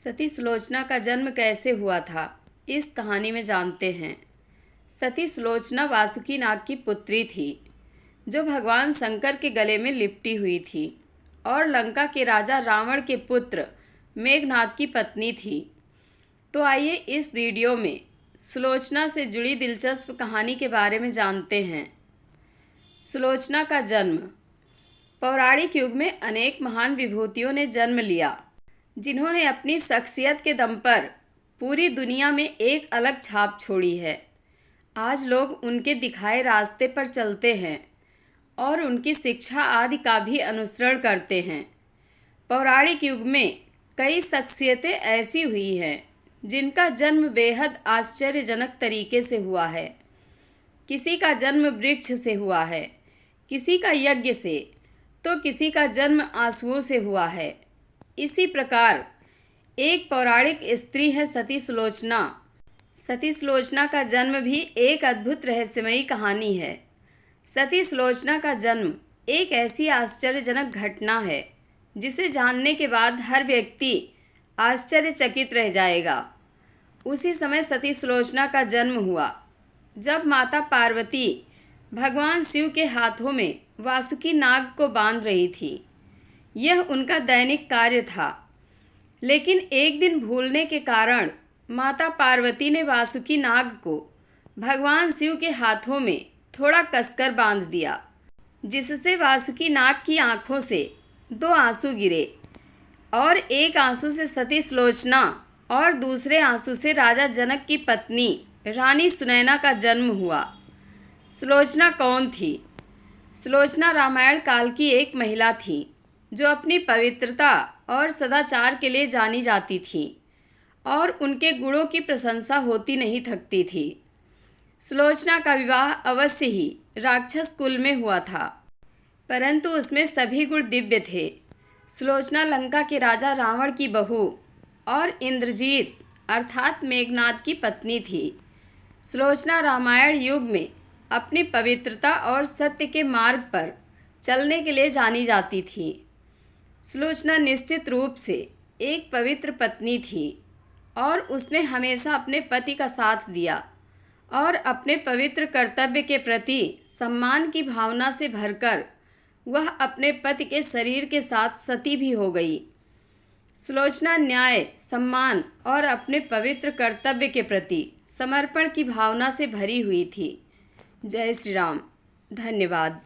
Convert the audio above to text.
सती सुलोचना का जन्म कैसे हुआ था, इस कहानी में जानते हैं। सती सुलोचना वासुकी नाग की पुत्री थी, जो भगवान शंकर के गले में लिपटी हुई थी और लंका के राजा रावण के पुत्र मेघनाद की पत्नी थी। तो आइए इस वीडियो में सुलोचना से जुड़ी दिलचस्प कहानी के बारे में जानते हैं। सुलोचना का जन्म। पौराणिक युग में अनेक महान विभूतियों ने जन्म लिया, जिन्होंने अपनी शख्सियत के दम पर पूरी दुनिया में एक अलग छाप छोड़ी है। आज लोग उनके दिखाए रास्ते पर चलते हैं और उनकी शिक्षा आदि का भी अनुसरण करते हैं। पौराणिक युग में कई शख्सियतें ऐसी हुई हैं जिनका जन्म बेहद आश्चर्यजनक तरीके से हुआ है। किसी का जन्म वृक्ष से हुआ है, किसी का यज्ञ से, तो किसी का जन्म आंसुओं से हुआ है। इसी प्रकार एक पौराणिक स्त्री है सती सुलोचना। सती सुलोचना का जन्म भी एक अद्भुत रहस्यमयी कहानी है। सती सुलोचना का जन्म एक ऐसी आश्चर्यजनक घटना है जिसे जानने के बाद हर व्यक्ति आश्चर्यचकित रह जाएगा। उसी समय सती सुलोचना का जन्म हुआ जब माता पार्वती भगवान शिव के हाथों में वासुकी नाग को बांध रही थी। यह उनका दैनिक कार्य था, लेकिन एक दिन भूलने के कारण माता पार्वती ने वासुकी नाग को भगवान शिव के हाथों में थोड़ा कसकर बांध दिया, जिससे वासुकी नाग की आंखों से 2 आंसू गिरे और एक आंसू से सती सुलोचना और दूसरे आंसू से राजा जनक की पत्नी रानी सुनैना का जन्म हुआ। सुलोचना कौन थी? सुलोचना रामायण काल की एक महिला थी जो अपनी पवित्रता और सदाचार के लिए जानी जाती थी और उनके गुणों की प्रशंसा होती नहीं थकती थी। सुलोचना का विवाह अवश्य ही राक्षस कुल में हुआ था, परंतु उसमें सभी गुण दिव्य थे। सुलोचना लंका के राजा रावण की बहू और इंद्रजीत अर्थात मेघनाद की पत्नी थी। सुलोचना रामायण युग में अपनी पवित्रता और सत्य के मार्ग पर चलने के लिए जानी जाती थी। सुलोचना निश्चित रूप से एक पवित्र पत्नी थी और उसने हमेशा अपने पति का साथ दिया और अपने पवित्र कर्तव्य के प्रति सम्मान की भावना से भरकर वह अपने पति के शरीर के साथ सती भी हो गई। सुलोचना न्याय, सम्मान और अपने पवित्र कर्तव्य के प्रति समर्पण की भावना से भरी हुई थी। जय श्री राम। धन्यवाद।